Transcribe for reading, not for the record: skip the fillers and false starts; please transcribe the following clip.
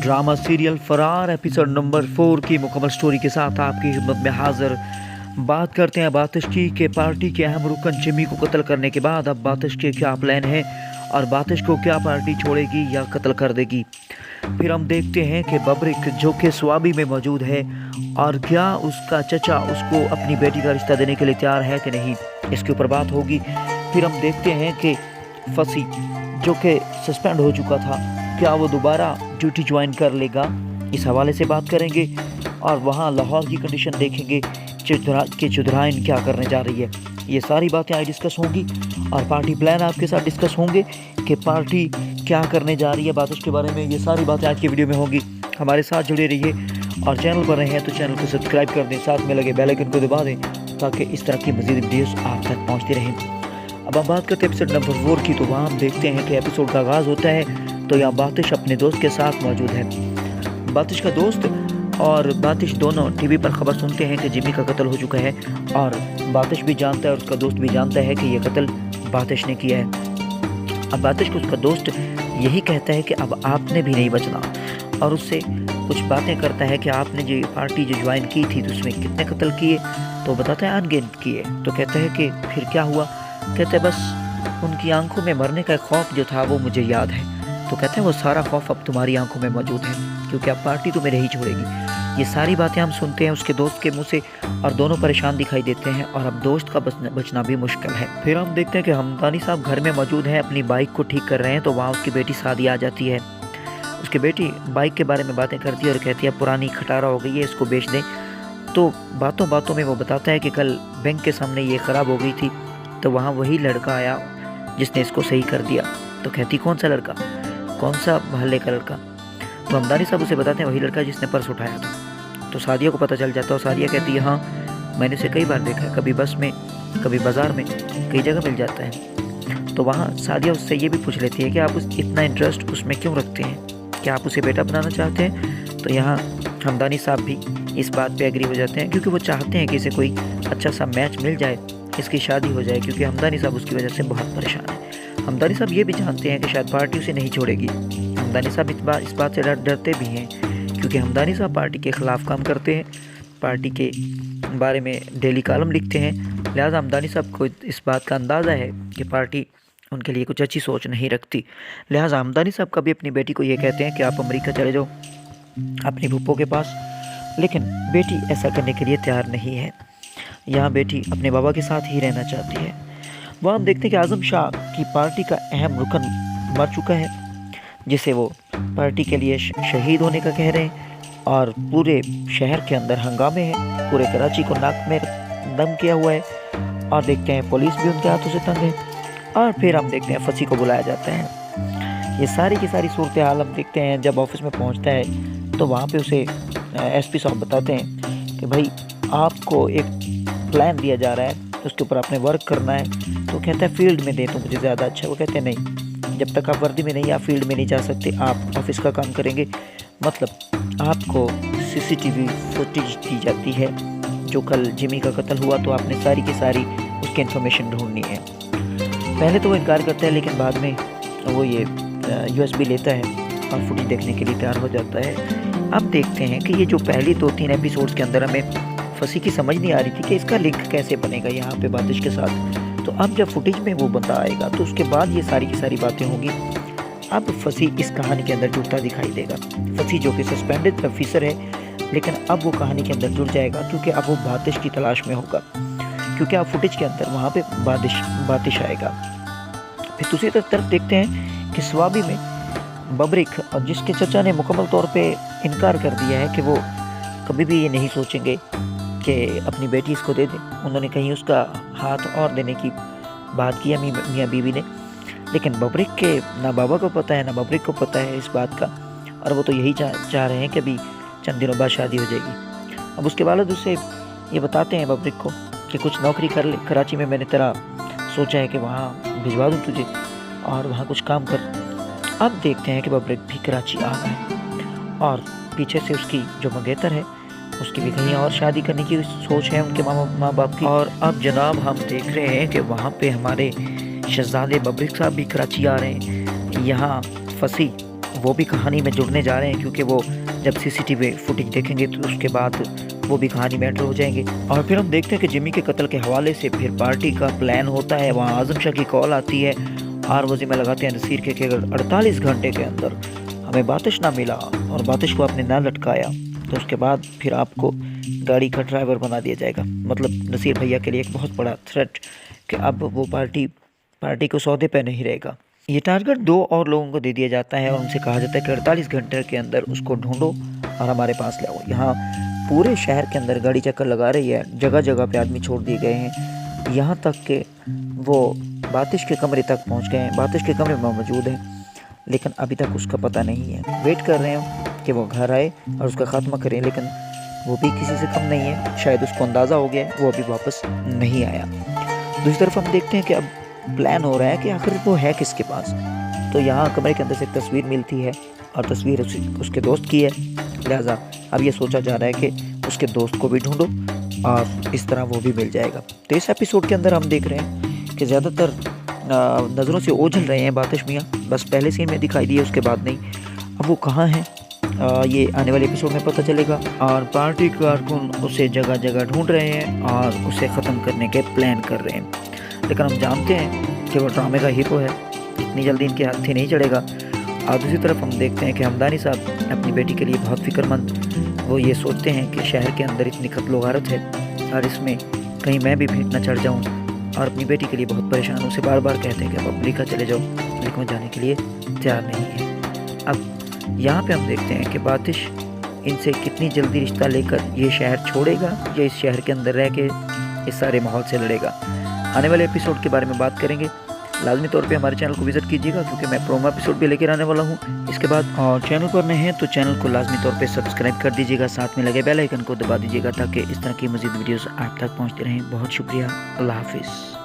Drama serial फरार episode number 4 की मुकम्मल स्टोरी के साथ आपकी खिदमत में हाजिर। बात करते हैं बातिश की कि पार्टी के अहम रुकन जिमी को कत्ल करने के बाद अब बातिश के क्या प्लान है और बातिश को क्या पार्टी छोड़ेगी या कत्ल कर देगी। फिर हम देखते हैं कि बबरिक जो कि स्वाबी में मौजूद है और क्या उसका चचा उसको अपनी बेटी का रिश्ता देने के लिए तैयार है कि नहीं, इसके ऊपर बात होगी। फिर हम देखते हैं कि फसी जो कि सस्पेंड हो चुका था, क्या वो दोबारा ड्यूटी ज्वाइन कर लेगा, इस हवाले से बात करेंगे। और वहाँ लाहौर की कंडीशन देखेंगे कि चुधराइन क्या करने जा रही है। ये सारी बातें आज डिस्कस होंगी और पार्टी प्लान आपके साथ डिस्कस होंगे कि पार्टी क्या करने जा रही है बातिश के बारे में। ये सारी बातें आज की वीडियो में होंगी। हमारे साथ जुड़े रहिए और चैनल पर रहे हैं तो चैनल को सब्सक्राइब कर दें, साथ में लगे बेल आइकन को दबा दें ताकि इस तरह की मज़ीद वीडियोस आप तक पहुँचती रहें। अब हम बात करते हैं एपिसोड नंबर 4 की। तो वहाँ हम देखते हैं कि एपिसोड का आगाज़ होता है तो यहाँ बातिश अपने दोस्त के साथ मौजूद है। बातिश का दोस्त और बातिश दोनों टीवी पर खबर सुनते हैं कि जिमी का कत्ल हो चुका है और बातिश भी जानता है और उसका दोस्त भी जानता है कि यह कत्ल बातिश ने किया है। अब बातिश को उसका दोस्त यही कहता है कि अब आपने भी नहीं बचना और उससे कुछ बातें करता है कि आपने जो पार्टी जो ज्वाइन की थी तो उसमें कितने कत्ल किए, तो बताता है अनगिनत किए। तो कहता है कि फिर क्या हुआ, कहते हैं बस उनकी आंखों में मरने का खौफ जो था वो मुझे याद है। तो कहते हैं वो सारा खौफ अब तुम्हारी आंखों में मौजूद है क्योंकि अब पार्टी तो मेरे ही छोड़ेगी। ये सारी बातें हम सुनते हैं उसके दोस्त के मुंह से और दोनों परेशान दिखाई देते हैं और अब दोस्त का बचना भी मुश्किल है। फिर हम देखते हैं कि हमदानी साहब घर में मौजूद हैं, अपनी बाइक को ठीक कर रहे हैं। तो वहाँ उसकी बेटी सादिया आ जाती है। उसकी बेटी बाइक के बारे में बातें करती है और कहती है पुरानी खटारा हो गई है, इसको बेच दें। तो बातों बातों में वो बताता है कि कल बैंक के सामने ये ख़राब हो गई थी तो वहाँ वही लड़का आया जिसने इसको सही कर दिया। तो कहती कौन सा लड़का, कौन सा महल्ले का लड़का। तो हमदानी साहब उसे बताते हैं वही लड़का जिसने पर्स उठाया था। तो सादिया को पता चल जाता है और सादिया कहती है हाँ मैंने इसे कई बार देखा है, कभी बस में कभी बाज़ार में, कई जगह मिल जाता है। तो वहाँ सादिया उससे ये भी पूछ लेती है कि आप इतना इंटरेस्ट उसमें क्यों रखते हैं, क्या आप उसे बेटा बनाना चाहते हैं। तो यहाँ हमदानी साहब भी इस बात पे एग्री हो जाते हैं क्योंकि वो चाहते हैं कि इसे कोई अच्छा सा मैच मिल जाए, इसकी शादी हो जाए, क्योंकि हमदानी साहब उसकी वजह से बहुत परेशान है। हमदानी साहब ये भी जानते हैं कि शायद पार्टी उसे नहीं छोड़ेगी। हमदानी साहब इस बात से डरते भी हैं क्योंकि हमदानी साहब पार्टी के ख़िलाफ़ काम करते हैं, पार्टी के बारे में डेली कॉलम लिखते हैं। लिहाजा हमदानी साहब को इस बात का अंदाज़ा है कि पार्टी उनके लिए कुछ अच्छी सोच नहीं रखती। लिहाजा हमदानी साहब कभी अपनी बेटी को ये कहते हैं कि आप अमेरिका चले जाओ अपनी फूफो के पास, लेकिन बेटी ऐसा करने के लिए तैयार नहीं है। यहाँ बेटी अपने बाबा के साथ ही रहना चाहती है। वहाँ हम देखते हैं कि आज़म शाह की पार्टी का अहम रुकन मर चुका है जिसे वो पार्टी के लिए शहीद होने का कह रहे हैं और पूरे शहर के अंदर हंगामे हैं, पूरे कराची को नाक में दम किया हुआ है। और देखते हैं पुलिस भी उनके हाथों से तंग है। और फिर हम देखते हैं फसी को बुलाया जाता है। ये सारी की सारी सूरत हाल हम देखते हैं। जब ऑफिस में पहुँचता है तो वहाँ पर उसे SP साहब बताते हैं कि भाई आपको एक प्लान दिया जा रहा है, उसके ऊपर आपने वर्क करना है। तो कहता है फील्ड में दे तो मुझे ज़्यादा अच्छा। वो कहते हैं नहीं, जब तक आप वर्दी में नहीं, आप फील्ड में नहीं जा सकते, आप ऑफिस का काम करेंगे। मतलब आपको CCTV फुटेज दी जाती है जो कल जिमी का कत्ल हुआ, तो आपने सारी की सारी उसकी इन्फॉर्मेशन ढूंढनी है। पहले तो वो इनकार करता है लेकिन बाद में वो ये USB लेता है और फुटेज देखने के लिए तैयार हो जाता है। अब देखते हैं कि ये जो पहली 2-3 एपिसोड्स के अंदर हमें फसी की समझ नहीं आ रही थी कि इसका लिंक कैसे बनेगा यहाँ पे बातिश के साथ। तो अब जब फुटेज में वो बंदा आएगा तो उसके बाद ये सारी की सारी बातें होंगी। अब फसी इस कहानी के अंदर जुड़ता दिखाई देगा। फसी जो कि सस्पेंडेड ऑफिसर है लेकिन अब वो कहानी के अंदर जुड़ जाएगा क्योंकि अब वो बातिश की तलाश में होगा, क्योंकि अब फुटेज के अंदर वहाँ पे बातिश आएगा। फिर दूसरी तरफ देखते हैं कि स्वाबी में बबरिक और जिसके चचा ने मुकम्मल तौर पर इनकार कर दिया है कि वो कभी भी ये नहीं सोचेंगे कि अपनी बेटी इसको दे दें। उन्होंने कहीं उसका हाथ और देने की बात की मियाँ बीवी ने, लेकिन बबरिक के ना बाबा को पता है ना बबरिक को पता है इस बात का, और वो तो यही चाह रहे हैं कि अभी चंद दिनों बाद शादी हो जाएगी। अब उसके वालिद उससे ये बताते हैं बबरिक को कि कुछ नौकरी कर ले, कराची में मैंने तेरा सोचा है कि वहाँ भिजवा दूँ तुझे और वहाँ कुछ काम कर। अब देखते हैं कि बबरिक भी कराची आ गए और पीछे से उसकी जो मंगेतर है उसकी भी कहीं और शादी करने की सोच है उनके माँ बाप की। और अब जनाब हम देख रहे हैं कि वहाँ पे हमारे शहजादे बबरिक साहब भी कराची आ रहे हैं। यहाँ फसी वो भी कहानी में जुड़ने जा रहे हैं, क्योंकि वो जब CCTV फुटेज देखेंगे तो उसके बाद वो भी कहानी में एंटर हो जाएंगे। और फिर हम देखते हैं कि जिमी के कत्ल के हवाले से फिर पार्टी का प्लान होता है। वहाँ आज़म शाह की कॉल आती है और वो ज़िम्मे लगाते हैं नसीर के कि अगर 48 घंटे के अंदर हमें बातिश ना मिला और बातिश को आपने ना लटकाया तो उसके बाद फिर आपको गाड़ी का ड्राइवर बना दिया जाएगा। मतलब नसीर भैया के लिए एक बहुत बड़ा थ्रेट कि अब वो पार्टी को सौदे पे नहीं रहेगा। ये टारगेट 2 और लोगों को दे दिया जाता है और उनसे कहा जाता है कि 48 घंटे के अंदर उसको ढूंढो और हमारे पास ले आओ। यहाँ पूरे शहर के अंदर गाड़ी चक्कर लगा रही है, जगह जगह पे आदमी छोड़ दिए गए हैं, यहाँ तक कि वो बातिश के कमरे तक पहुँच गए हैं। बातिश के कमरे में मौजूद है, लेकिन अभी तक उसका पता नहीं है। वेट कर रहे हैं कि वो घर आए और उसका खात्मा करें, लेकिन वो भी किसी से कम नहीं है। शायद उसको अंदाज़ा हो गया, वो अभी वापस नहीं आया। दूसरी तरफ हम देखते हैं कि अब प्लान हो रहा है कि आखिर वो है किसके पास। तो यहाँ कमरे के अंदर से एक तस्वीर मिलती है और तस्वीर उसके दोस्त की है। लिहाजा अब ये सोचा जा रहा है कि उसके दोस्त को भी ढूंढो और इस तरह वो भी मिल जाएगा। तो इस एपिसोड के अंदर हम देख रहे हैं कि ज़्यादातर नज़रों से ओझल रहे हैं बातिश मियाँ। बस पहले सीन में दिखाई दिए, उसके बाद नहीं। अब वो कहाँ हैं ये आने वाले एपिसोड में पता चलेगा। और पार्टी कारकुन उसे जगह जगह ढूंढ रहे हैं और उसे ख़त्म करने के प्लान कर रहे हैं, लेकिन हम जानते हैं कि वो ड्रामे का हीरो है, इतनी जल्दी इनके हाथ नहीं चढ़ेगा। और दूसरी तरफ हम देखते हैं कि हमदानी साहब अपनी बेटी के लिए बहुत फिक्रमंद। वो ये सोचते हैं कि शहर के अंदर इतनी कत्ल गारत है और इसमें कहीं मैं भी भेंट न चढ़ जाऊँ, और अपनी बेटी के लिए बहुत परेशान। उसे बार बार कहते हैं कि अब अमेरिका चले जाओ, लेकिन वो जाने के लिए तैयार नहीं है। अब यहाँ पे हम देखते हैं कि बातिश इनसे कितनी जल्दी रिश्ता लेकर ये शहर छोड़ेगा या इस शहर के अंदर रह के इस सारे माहौल से लड़ेगा। आने वाले एपिसोड के बारे में बात करेंगे। लाजमी तौर पे हमारे चैनल को विज़िट कीजिएगा, क्योंकि मैं प्रोमो एपिसोड भी लेकर आने वाला हूँ इसके बाद। और चैनल पर नए हैं तो चैनल को लाजमी तौर पे सब्सक्राइब कर दीजिएगा, साथ में लगे बेल आइकन को दबा दीजिएगा ताकि इस तरह की मज़ीद वीडियोस आप तक पहुँचती रहें। बहुत शुक्रिया, अल्लाह हाफिज़।